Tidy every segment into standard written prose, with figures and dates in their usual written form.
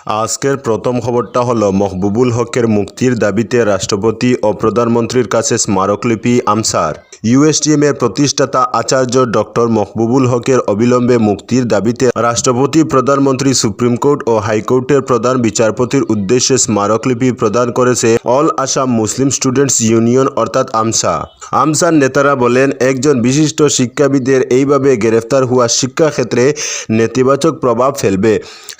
আজকের প্রথম খবরটা হলো মহবুবুল হকের মুক্তির দাবিতে রাষ্ট্রপতি ও প্রধানমন্ত্রীর কাছে স্মারকলিপি আমসার। ইউএসটিএমের প্রতিষ্ঠাতা আচার্য ডক্টর মহবুবুল হকের অবিলম্বে মুক্তির দাবিতে রাষ্ট্রপতি, প্রধানমন্ত্রী, সুপ্রিম কোর্ট ও হাইকোর্টের প্রধান বিচারপতির উদ্দেশ্যে স্মারকলিপি প্রদান করেছে অল আসাম মুসলিম স্টুডেন্টস ইউনিয়ন অর্থাৎ আমসা। আমসার নেতারা বলেন, একজন বিশিষ্ট শিক্ষাবিদের এইভাবে গ্রেফতার হওয়া শিক্ষাক্ষেত্রে নেতিবাচক প্রভাব ফেলবে।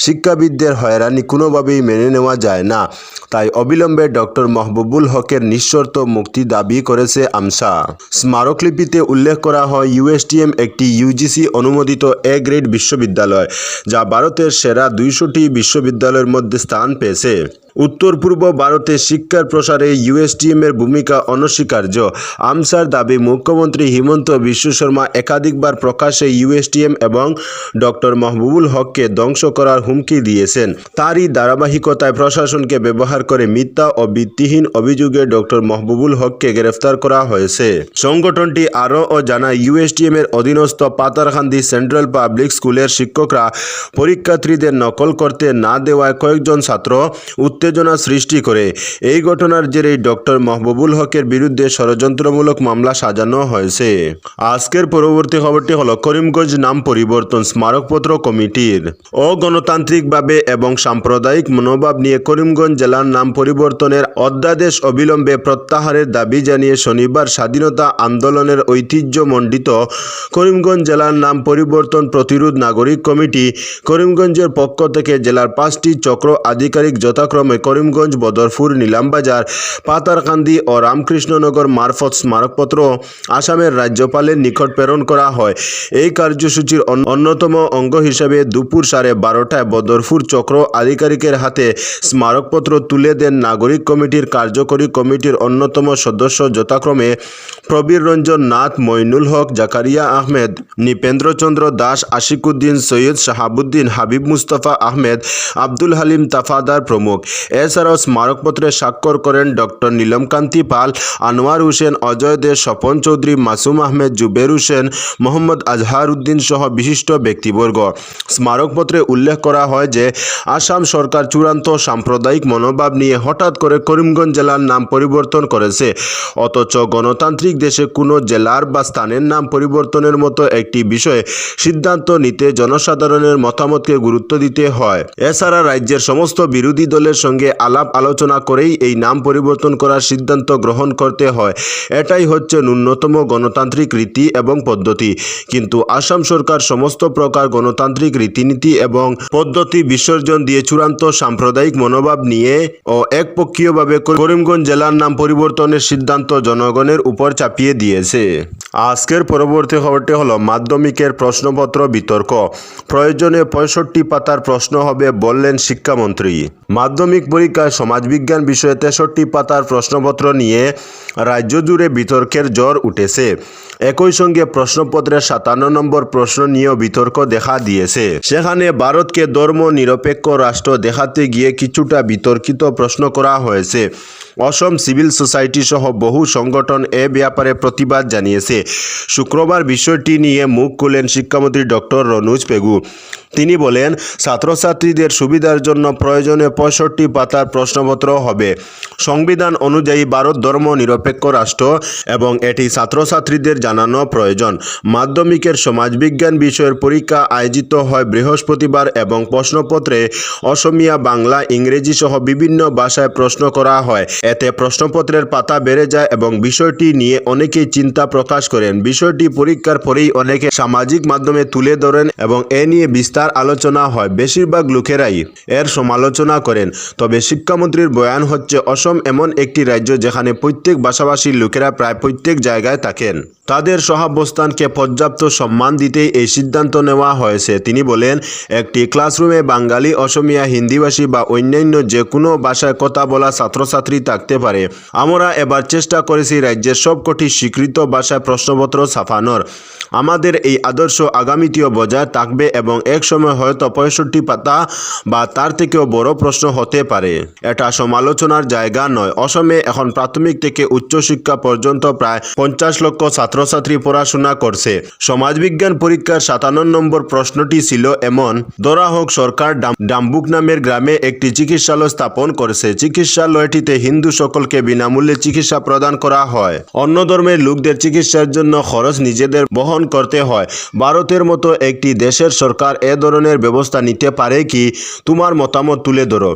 শিক্ষাবিদদের হয়রানি কোনোভাবেই মেনে নেওয়া যায় না। তাই অবিলম্বে ডক্টর মহবুবুল হকের নিঃশর্ত মুক্তি দাবি করেছে আমসা। স্মারকলিপিতে উল্লেখ করা হয়, ইউএসটিএম একটি ইউজিসি অনুমোদিত এ গ্রেড বিশ্ববিদ্যালয়, যা ভারতের সেরা 200টি বিশ্ববিদ্যালয়ের মধ্যে স্থান পেয়েছে। উত্তর পূর্ব ভারতে শিক্ষার প্রসারে ইউএসটিএমের ভূমিকা অনস্বীকার্য। আমসার দাবি, মুখ্যমন্ত্রী হিমন্ত বিশ্ব শর্মা একাধিকবার প্রকাশ্যে ইউএসটিএম এবং ডক্টর মহবুবুল হককে ধ্বংস করার হুমকি দিয়েছেন। তারই ধারাবাহিকতায় প্রশাসনকে ব্যবহার করে মিথ্যা ও ভিত্তিহীন অভিযোগে ডক্টর মহবুবুল হককে গ্রেফতার করা হয়েছে। সংগঠনটি আরও জানায়, ইউএসটিএমের অধীনস্থ পাতারকান্দি সেন্ট্রাল পাবলিক স্কুলের শিক্ষকরা পরীক্ষার্থীদের নকল করতে না দেওয়ায় কয়েকজন ছাত্র উত্তেজনা সৃষ্টি করে। এই ঘটনার জেরেই ডক্টর মহবুবুল হকের বিরুদ্ধে ষড়যন্ত্রমূলক মামলা সাজানো হয়েছে। আজকের পরবর্তী খবরটি হলো করিমগঞ্জ নাম পরিবর্তন স্মারকপত্র কমিটির। অগণতান্ত্রিকভাবে এবং সাম্প্রদায়িক মনোভাব নিয়ে করিমগঞ্জ জেলার নাম পরিবর্তনের অধ্যাদেশ অবিলম্বে প্রত্যাহারের দাবি জানিয়ে শনিবার স্বাধীনতা আন্দোলনের ঐতিহ্যমণ্ডিত করিমগঞ্জ জেলার নাম পরিবর্তন প্রতিরোধ নাগরিক কমিটি করিমগঞ্জের পক্ষ থেকে জেলার 5টি চক্র আধিকারিক যথাক্রমে করিমগঞ্জ, বদরপুর, নীলামবাজার, পাতারকান্দি ও রামকৃষ্ণনগর মারফত স্মারকপত্র আসামের রাজ্যপালের নিকট প্রেরণ করা হয়। এই কার্যসূচির অন্যতম অঙ্গ হিসাবে দুপুর 12:30টায় বদরপুর চক্র আধিকারিকের হাতে স্মারকপত্র তুলে দেন নাগরিক কমিটির কার্যকরী কমিটির অন্যতম সদস্য যথাক্রমে প্রবীর রঞ্জন নাথ, মইনুল হক, জাকারিয়া আহমেদ, নৃপেন্দ্রচন্দ্র দাস, আশিকুদ্দিন, সৈয়দ শাহাবুদ্দিন, হাবিব মুস্তফা আহমেদ, আব্দুল হালিম তাফাদার প্রমুখ। এছাড়াও স্মারকপত্রে স্বাক্ষর করেন ডক্টর নীলমকান্তি পাল, আনোয়ার হোসেন, অজয় দে, স্বপন চৌধুরী, মাসুম আহমেদ, জুবের হোসেন, মোহাম্মদ আজহার উদ্দিন সহ বিশিষ্ট ব্যক্তিবর্গ। স্মারকপত্রে উল্লেখ করা হয় যে, আসাম সরকার চূড়ান্ত সাম্প্রদায়িক মনোভাব নিয়ে হঠাৎ করে করিমগঞ্জ জেলার নাম পরিবর্তন করেছে। অথচ গণতান্ত্রিক দেশে কোনো জেলার বা স্থানের নাম পরিবর্তনের মতো একটি বিষয়ে সিদ্ধান্ত নিতে জনসাধারণের মতামতকে গুরুত্ব দিতে হয়। এছাড়া রাজ্যের সমস্ত বিরোধী দলের সঙ্গে আলাপ আলোচনা করেই এই নাম পরিবর্তন করার সিদ্ধান্ত গ্রহণ করতে হয়। এটাই হচ্ছে ন্যূনতম গণতান্ত্রিক রীতি এবং পদ্ধতি। কিন্তু আসাম সরকার সমস্ত প্রকার গণতান্ত্রিক রীতিনীতি এবং পদ্ধতি বিসর্জন দিয়ে চূড়ান্ত সাম্প্রদায়িক মনোভাব নিয়ে ও একপক্ষীয়ভাবে করিমগঞ্জ জেলার নাম পরিবর্তনের সিদ্ধান্ত জনগণের উপর চাপিয়ে দিয়েছে। আজকের পরবর্তী খবরটি হলো মাধ্যমিকের প্রশ্নপত্র বিতর্ক। প্রয়োজনে 65 পাতার প্রশ্ন হবে বললেন শিক্ষামন্ত্রী। মাধ্যমিক পরীক্ষায় সমাজবিজ্ঞান বিষয়ে 63 পাতার প্রশ্নপত্র নিয়ে রাজ্য জুড়ে বিতর্কের ঝড় উঠেছে। একই সঙ্গে প্রশ্নপত্রের 57 নম্বর প্রশ্ন নিয়েও বিতর্ক দেখা দিয়েছে। সেখানে ভারতকে ধর্ম নিরপেক্ষ রাষ্ট্র দেখাতে গিয়ে কিছুটা বিতর্কিত প্রশ্ন করা হয়েছে। অসম সিভিল সোসাইটি সহ বহু সংগঠন এ ব্যাপারে প্রতিবাদ জানিয়েছে। শুক্রবার বিষয়টি নিয়ে মুখ খুলেন শিক্ষামন্ত্রী ডক্টর রনোজ পেগু। তিনি বলেন, ছাত্রছাত্রীদের সুবিধার জন্য প্রয়োজনে 65 পাতার প্রশ্নপত্র হবে। সংবিধান অনুযায়ী ভারত ধর্ম নিরপেক্ষ রাষ্ট্র এবং এটি ছাত্রছাত্রীদের জানানো প্রয়োজন। মাধ্যমিকের সমাজবিজ্ঞান বিষয়ের পরীক্ষা আয়োজিত হয় বৃহস্পতিবার এবং প্রশ্নপত্রে অসমিয়া, বাংলা, ইংরেজি সহ বিভিন্ন ভাষায় প্রশ্ন করা হয়। এতে প্রশ্নপত্রের পাতা বেড়ে যায় এবং বিষয়টি নিয়ে অনেকেই চিন্তা প্রকাশ করেন। বিষয়টি পরীক্ষার পরেই অনেকে সামাজিক মাধ্যমে তুলে ধরেন এবং এ নিয়ে বিস্তার আলোচনা হয়। বেশিরভাগ লোকেরাই এর সমালোচনা করেন। তবে শিক্ষামন্ত্রীর বয়ান হচ্ছে, অসম এমন একটি রাজ্য যেখানে প্রত্যেক ভাষাভাষীর লোকেরা প্রায় প্রত্যেক জায়গায় থাকেন। তাদের সহাবস্থানকে পর্যাপ্ত সম্মান দিতেই এই সিদ্ধান্ত নেওয়া হয়েছে। তিনি বলেন, একটি ক্লাসরুমে বাঙালি, অসমিয়া, হিন্দিভাষী বা অন্যান্য যে কোনো ভাষায় কথা বলা ছাত্রছাত্রী থাকবে। লাগতে পারে। আমরা এবার চেষ্টা করেছি রাজ্যের সবকটি স্বীকৃত ভাষায় প্রশ্নপত্র ছাপানোর। আমাদের এই আদর্শ আগামীতেও বজায় থাকবে এবং এক সময় হয়তো 65 পাতা বা তার থেকেও বড় প্রশ্ন হতে পারে। এটা সমালোচনার জায়গা নয়। অসমে এখন প্রাথমিক থেকে উচ্চশিক্ষা পর্যন্ত প্রায় 50 লক্ষ ছাত্রছাত্রী পড়াশোনা করছে। সমাজবিজ্ঞান পরীক্ষার 57 নম্বর প্রশ্নটি ছিল এমন: ধরা হোক সরকার ডাম্বুক নামের গ্রামে একটি চিকিৎসালয় স্থাপন করেছে। চিকিৎসালয়টিতে হিন্দু সকলকে বিনামূল্যে চিকিৎসা প্রদান করা হয়। অন্য ধর্মের লোকদের চিকিৎসার জন্য খরচ নিজেদের বহন করতে হয়। ভারতের মতো একটি দেশের সরকার এ ধরনের ব্যবস্থা নিতে পারে কি? তোমার মতামত তুলে ধরো।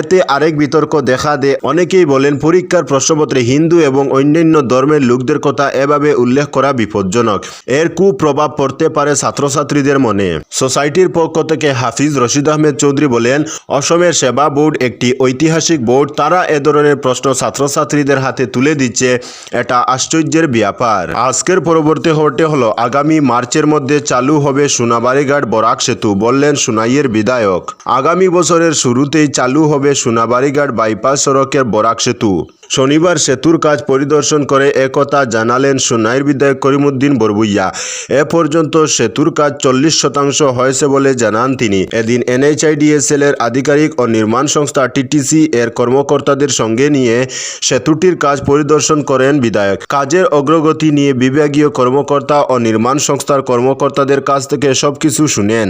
এতে আরেক বিতর্ক দেখা দেয়। অনেকেই বলেন পরীক্ষার প্রশ্নপত্রে হিন্দু এবং অন্যান্য ধর্মের লোকদের কথা এভাবে উল্লেখ করা বিপজ্জনক। এর কুপ্রভাব পড়তে পারে ছাত্রছাত্রীদের মনে। সোসাইটির পক্ষ থেকে হাফিজ রশিদ আহমেদ চৌধুরী বলেন, অসমের সেবা বোর্ড একটি ঐতিহাসিক বোর্ড। তারা এ ধরনের প্রশ্ন ছাত্রছাত্রীদের হাতে তুলে দিচ্ছে, এটা আশ্চর্যের ব্যাপার। আজকের পরবর্তী খবরটি হলো আগামী মার্চের মধ্যে চালু হবে সোনাবাড়িঘাট বরাক সেতু, বললেন সুনাইয়ের বিধায়ক। আগামী বছরের শুরুতেই চালু হবে সোনাবাড়িঘাট বাইপাস সড়কের বরাক সেতু। শনিবার সেতুর কাজ পরিদর্শন করে একথা জানালেন সুনাইয়ের বিধায়ক করিমউদ্দিন বরবুইয়া। এ পর্যন্ত সেতুর কাজ 40% হয়েছে বলে জানান তিনি। এদিন NHIDCL এর আধিকারিক ও নির্মাণ সংস্থা TTC এর কর্মকর্তাদের সঙ্গে নিয়ে সেতুটির কাজ পরিদর্শন করেন বিধায়ক। কাজের অগ্রগতি নিয়ে বিভাগীয় কর্মকর্তা ও নির্মাণ সংস্থার কর্মকর্তাদের কাছ থেকে সবকিছু শুনেন।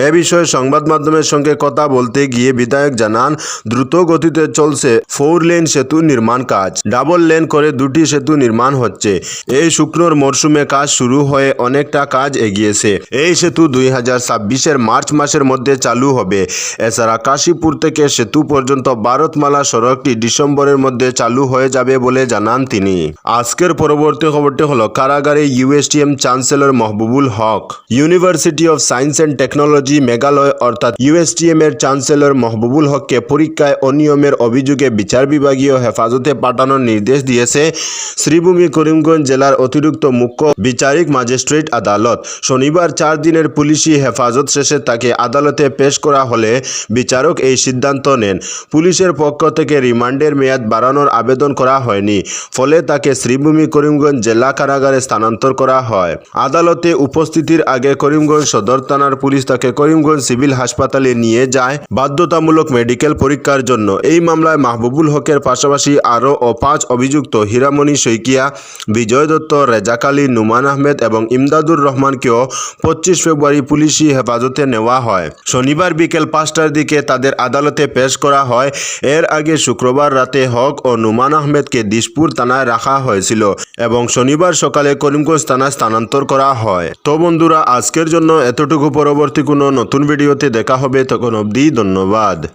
এ বিষয়ে সংবাদ মাধ্যমের সঙ্গে কথা বলতে গিয়ে বিধায়ক জানান, দ্রুত গতিতে চলছে 4 লেন সেতু নির্মাণ কাজ। ডাবল লেন করে 2টি সেতু নির্মাণ হচ্ছে। এই শুকনোর মরশুমে কাজ শুরু হয়ে অনেকটা কাজ এগিয়েছে। এই সেতু 2026-এর মার্চ মাসের মধ্যে চালু হবে। এছাড়া কাশীপুর থেকে সেতু পর্যন্ত ভারতমালা সড়কটি ডিসেম্বরের মধ্যে চালু হয়ে যাবে বলে জানান তিনি। আজকের পরবর্তী খবরটি হলো কারাগারে USTM chancellor Mahbubul Haque. University of science and technology Meghalaya অর্থাৎ USTM এর চ্যান্সেলর মাহবুবুল হককে পরীক্ষায় অনিয়মের অভিযোগে বিচার বিভাগীয় হেফাজতে পাঠানোর নির্দেশ দিয়েছে শ্রীভূমি করিমগঞ্জ জেলার অতিরিক্ত মুখ্য বিচারিক ম্যাজিস্ট্রেট আদালত। শনিবার 4 দিনের পুলিশি হেফাজত শেষে তাকে আদালতে পেশ করা হলে বিচারক এই সিদ্ধান্ত নেন। পুলিশের পক্ষ থেকে রিমান্ডের মেয়াদ বাড়ানোর আবেদন করা হয়নি, ফলে তাকে শ্রীভূমি করিমগঞ্জ জেলা কারাগারে স্থানান্তর করা হয়। আদালতে উপস্থিতির আগে করিমগঞ্জ সদর থানার পুলিশ তাকে করিমগঞ্জ সিভিল হাসপাতালে নিয়ে যায় বাধ্যতামূলক মেডিকেল পরীক্ষার জন্য। এই মামলায় মাহবুবুল হকের পাশাপাশি আরও 5 অভিযুক্ত হীরামণি শইকিয়া, বিজয় দত্ত, রেজাক আলী, নুমান আহমেদ এবং ইমদাদুর রহমানকেও 25 ফেব্রুয়ারি পুলিশি হেফাজতে নেওয়া হয়। শনিবার বিকেল 5টার দিকে তাদের আদালতে পেশ করা হয়। এর আগে শুক্রবার রাতে হক ও নুমান আহমেদকে দিশপুর থানায় রাখা হয়েছিল এবং শনিবার সকালে করিমগঞ্জ থানায় স্থানান্তর করা হয়। তো বন্ধুরা, আজকের জন্য এতটুকু। পরবর্তী কোনো নতুন ভিডিওতে দেখা হবে, তখন অবধি ধন্যবাদ।